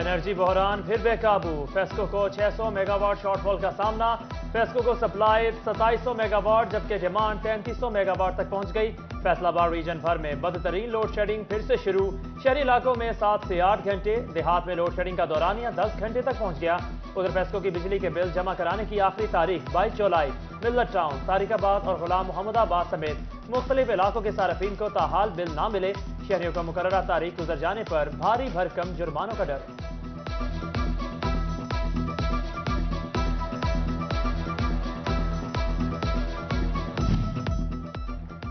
Energy बहरान फिर बेकाबू, FESCO को 600 मेगावाट शॉर्टफॉल का सामना। फेस्को को सप्लाई 2700 मेगावाट जबकि डिमांड 3300 मेगावाट तक पहुंच गई। फैसलाबाद रीजन भर में बदतरीन लोड शेडिंग फिर से शुरू। शहरी इलाकों में 7 से 8 घंटे, देहात में लोड शेडिंग का दौरानिया 10 घंटे तक पहुंच गया। उधर फेस्को की बिजली के बिल जमा कराने की आखिरी तारीख 22 जुलाई। मिल्लत टाउन, तारिकाबाद और गुलाम मोहम्मदाबाद समेत मुख्तलिफ इलाकों के सार्फिन को ताहाल बिल ना मिले। शहरियों को मुकर्ररा तारीख गुजर जाने पर भारी भरकम जुर्मानों का डर।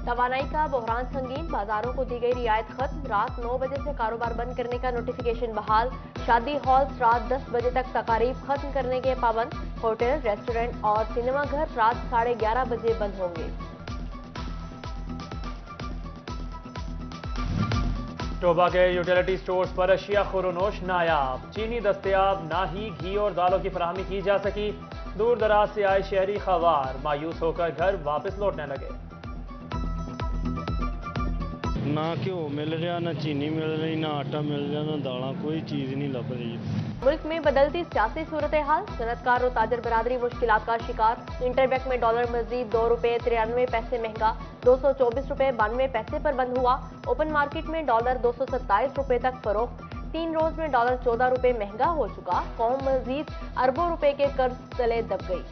तवानाई का बहरान संगीन, बाजारों को दी गई रियायत खत्म। रात 9 बजे से कारोबार बंद करने का नोटिफिकेशन बहाल। शादी हॉल्स रात 10 बजे तक तकारीब खत्म करने के पाबंद। होटल, रेस्टोरेंट और सिनेमा घर रात 11:30 बजे बंद होंगे। टोबा के यूटिलिटी स्टोर्स पर अशिया खुरोनोश नायाब। चीनी दस्तयाब ना ही घी और दालों की फराहमी की जा सकी। दूर दराज से आए शहरी खवार मायूस होकर घर वापस लौटने लगे। ना घ्यो मिल रहा, ना चीनी मिल रही, ना आटा मिल रहा, ना दाला, कोई चीज नहीं लभ रही। मुल्क में बदलती सियासी सूरत हाल, सनतकार और ताजर बरादरी मुश्किलात का शिकार। इंटरबैंक में डॉलर मजीद ₹2.93 महंगा, 224 रुपये 92 पैसे पर बंद हुआ। ओपन मार्केट में डॉलर 227 रुपये तक फरोख्त। 3 रोज में डॉलर 14 रुपये महंगा हो चुका। कौम मजीद अरबों रुपए के कर्ज तले दब गई।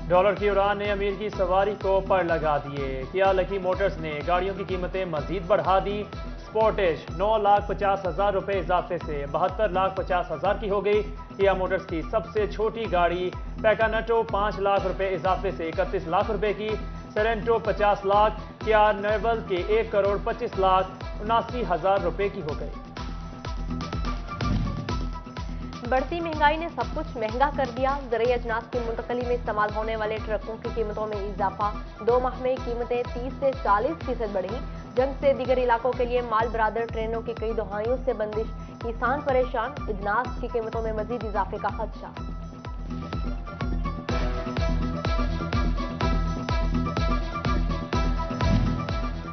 डॉलर की उड़ान ने अमीर की सवारी को पर लगा दिए। किया लकी मोटर्स ने गाड़ियों की कीमतें मजीद बढ़ा दी। स्पोर्टेज 9,50,000 रुपए इजाफे से 72,50,000 की हो गई। किया मोटर्स की सबसे छोटी गाड़ी पैकानटो 5 लाख रुपए इजाफे से 31 लाख रुपए की। सेरेंटो 50 लाख, किया नेवल के 1,25,79,000 रुपए की हो गई। बढ़ती महंगाई ने सब कुछ महंगा कर दिया। ज़रूरी अजनास की मुंतकली में इस्तेमाल होने वाले ट्रकों की कीमतों में इजाफा। 2 माह में कीमतें 30 से 40% बढ़ी। जंग से दीगर इलाकों के लिए माल बरादर ट्रेनों की कई दहाइयों से बंदिश। किसान परेशान, अजनास की कीमतों में मजीद इजाफे का खदशा।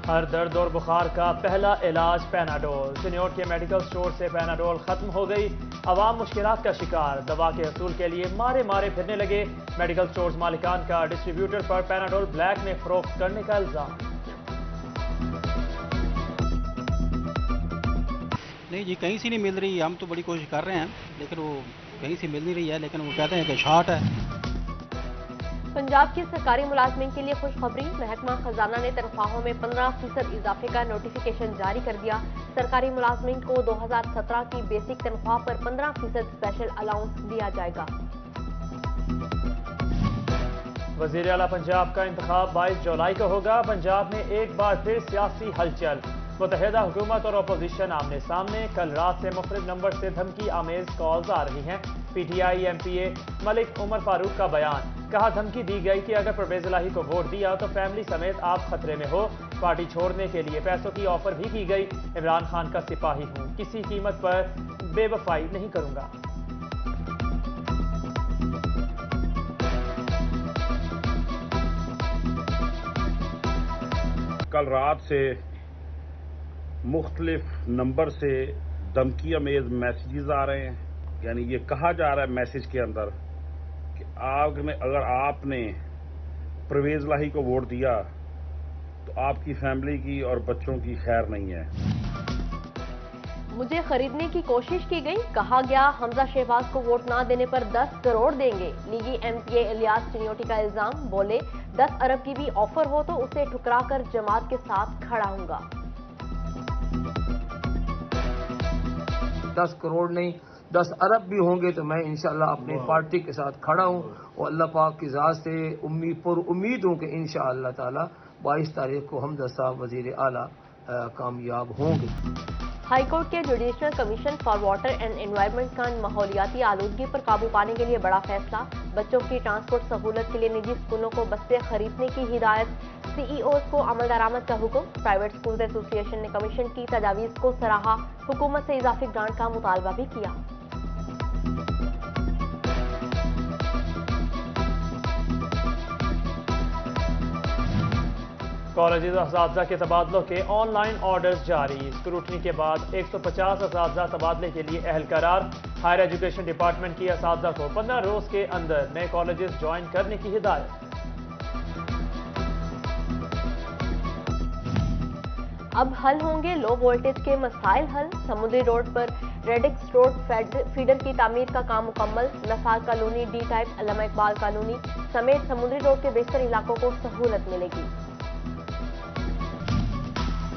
हर दर्द और बुखार का पहला इलाज पैनाडोल। सिन्योर के मेडिकल स्टोर से पैनाडोल खत्म हो गई। अवाम मुश्किलात का शिकार, दवा के असूल के लिए मारे मारे फिरने लगे। मेडिकल स्टोर्स मालिकान का डिस्ट्रीब्यूटर पर पैनाडोल ब्लैक में फरोख्त करने का इल्जाम। नहीं जी, कहीं से नहीं मिल रही। हम तो बड़ी कोशिश कर रहे हैं लेकिन वो कहीं से मिल नहीं रही है। लेकिन वो कहते हैं कि शॉर्ट है। पंजाब की सरकारी मुलाजमीन के लिए खुशखबरी। महकमा खजाना ने तनख्वाहों में 15% इजाफे का नोटिफिकेशन जारी कर दिया। सरकारी मुलाजमीन को 2017 की बेसिक तनख्वाह पर 15% स्पेशल अलाउंस दिया जाएगा। वजीर आला पंजाब का इंतखाब 22 जुलाई को होगा। पंजाब में एक बार फिर सियासी हलचल। मुत्तहिदा हुकूमत और अपोजिशन आमने सामने। कल रात से मुख्तलिफ नंबर से धमकी आमेज कॉल्स आ रही हैं। PTI MPA मलिक उमर फारूक का बयान। कहा, धमकी दी गई कि अगर परवेज इलाही को वोट दिया तो फैमिली समेत आप खतरे में हो। पार्टी छोड़ने के लिए पैसों की ऑफर भी की गई। इमरान खान का सिपाही हूं, किसी कीमत पर बेवफाई नहीं करूंगा। कल रात से मुख्तलिफ नंबर से धमकी अमेज मैसेजेस आ रहे हैं। यानी ये कहा जा रहा है मैसेज के अंदर कि अगर आपने परवेज इलाही को वोट दिया तो आपकी फैमिली की और बच्चों की खैर नहीं है। मुझे खरीदने की कोशिश की गई। कहा गया हमजा शहबाज को वोट ना देने पर 10 करोड़ देंगे। लीगी MPA इलियास चिन्योटी का इल्जाम। बोले 10 अरब की भी ऑफर हो तो उसे ठुकरा कर जमात के साथ खड़ा हूंगा। 10 करोड़ नहीं 10 अरब भी होंगे तो मैं इंशाल्लाह अपनी पार्टी के साथ खड़ा हूँ और अल्लाह पाक की ज़ात से उम्मीद हूँ कि इंशाअल्लाह ताला 22 तारीख को हमजा साहब वजीर आला कामयाब होंगे। हाईकोर्ट के judicial commission for water and environment का माहौलियाती आलूदगी पर काबू पाने के लिए बड़ा फैसला। बच्चों की ट्रांसपोर्ट सहूलत के लिए निजी स्कूलों को बसें खरीदने की हिदायत। CEOs को अमल दरामद का हुक्म। प्राइवेट स्कूल एसोसिएशन ने कमीशन की तजावीज़ को सराहा। हुकूमत से इजाफी ग्रांट का मुतालबा भी किया। कॉलेज असातिज़ा के तबादलों के ऑनलाइन ऑर्डर्स जारी। स्क्रूटनी के बाद 150 असातिज़ा तबादले के लिए अहल करार। हायर एजुकेशन डिपार्टमेंट की असातिज़ा को 15 रोज के अंदर नए कॉलेजेस ज्वाइन करने की हिदायत। अब हल होंगे लो वोल्टेज के मसाइल हल। समुद्री रोड पर रेडिक्स रोड फीडर की तामीर का काम मुकम्मल। नसार कॉलोनी, डी टाइप, अल्लामा इकबाल कॉलोनी समेत समुद्री रोड के बेशतर इलाकों को सहूलत मिलेगी।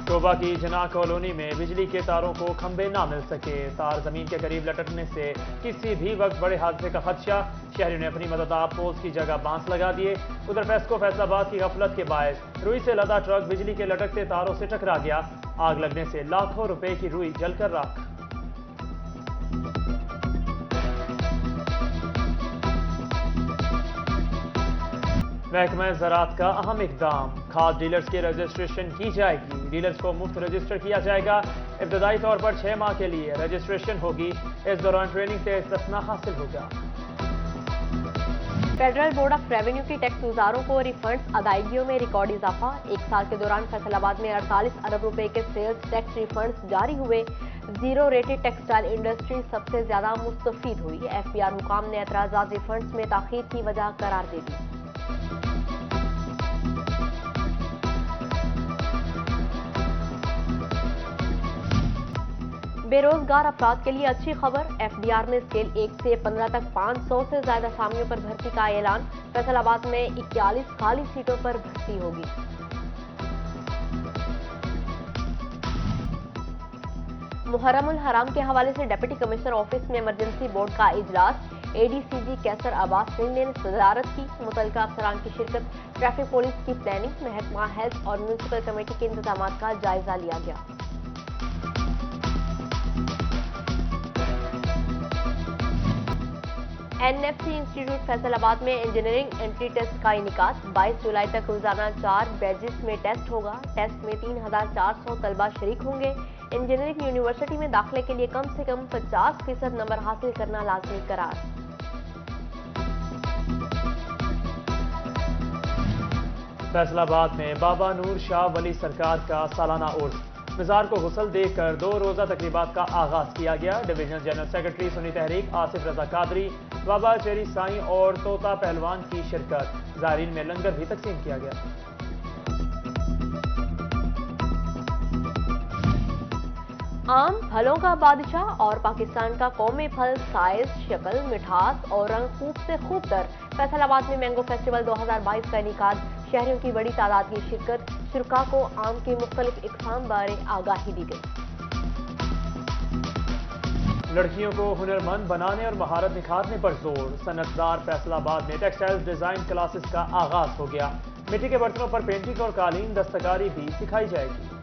शोभा की जना कॉलोनी में बिजली के तारों को खंभे ना मिल सके। तार जमीन के करीब लटकने से किसी भी वक्त बड़े हादसे का खदशा। शहरियों ने अपनी मदद पोल्स की जगह बांस लगा दिए। उधर फेस्को फैसलाबाद की गफलत के बायस रुई से लदा ट्रक बिजली के लटकते तारों से टकरा गया। आग लगने से लाखों रुपए की रुई जलकर राख। महकमा ज़राअत का अहम इकदाम। खाद डीलर्स की रजिस्ट्रेशन की जाएगी। डीलर्स को मुफ्त रजिस्टर किया जाएगा। इब्तदाई तौर पर 6 माह के लिए रजिस्ट्रेशन होगी। इस दौरान ट्रेनिंग से इस्तिस्ना हासिल होगा। फेडरल बोर्ड ऑफ रेवेन्यू की टैक्स गुजारों को रिफंड्स अदायगियों में रिकॉर्ड इजाफा। एक साल के दौरान फैसलाबाद में 48 अरब रुपए के सेल्स टैक्स रिफंड्स जारी हुए। जीरो रेटेड टेक्सटाइल इंडस्ट्री सबसे ज्यादा मुस्तफीद हुई। FBR हुकाम ने एतराजात रिफंड्स में ताखीर की वजह करार दे दी। बेरोजगार अफराद के लिए अच्छी खबर। FDR में स्केल 1 से 15 तक 500 से ज्यादा असामियों पर भर्ती का ऐलान। फैसलाबाद में 41 खाली सीटों पर भर्ती होगी। मुहर्रमुल हराम के हवाले से डिप्टी कमिश्नर ऑफिस में इमरजेंसी बोर्ड का इजलास। ADCG कैसर अब्बास सिंह ने सदारत की। मुतल्लिका अफसरान की शिरकत। ट्रैफिक पुलिस की प्लानिंग, महकमा हेल्थ और म्यूनिसिपल कमेटी के इंतजाम का जायजा लिया गया। NFC इंस्टीट्यूट फैसलाबाद में इंजीनियरिंग एंट्री टेस्ट का इनिकाद। 22 जुलाई तक रोजाना 4 बैचेस में टेस्ट होगा। टेस्ट में 3400 तलबा शरीक होंगे। इंजीनियरिंग यूनिवर्सिटी में दाखिले के लिए कम से कम 50% नंबर हासिल करना लाजमी करार। फैसलाबाद में बाबा नूर शाह वली सरकार का सालाना उर्स। मज़ार को गुस्ल देकर 2 रोज़ा तकरीबात का आगाज किया गया। डिवीजनल जनरल सेक्रेटरी सुन्नी तहरीक आसिफ रजा कादरी, बाबा चेरी साईं और तोता पहलवान की शिरकत। ज़ायरीन में लंगर भी तकसीम किया गया। आम फलों का बादशाह और पाकिस्तान का कौमी फल साइज, शक्ल, मिठास और रंग खूब से खूब तर। फैसलाबाद में मैंगो फेस्टिवल 2022 का इनिकाद। शहरियों की बड़ी तादाद की शिरकत। शुरका को आम की मुख्तलिफ इकसाम बारे आगाही दी गई। लड़कियों को हुनरमंद बनाने और महारत निखारने पर जोर। सनतदार फैसलाबाद में टेक्सटाइल डिजाइन क्लासेस का आगाज हो गया। मिट्टी के बर्तनों पर पेंटिंग और कालीन दस्तकारी भी सिखाई जाएगी।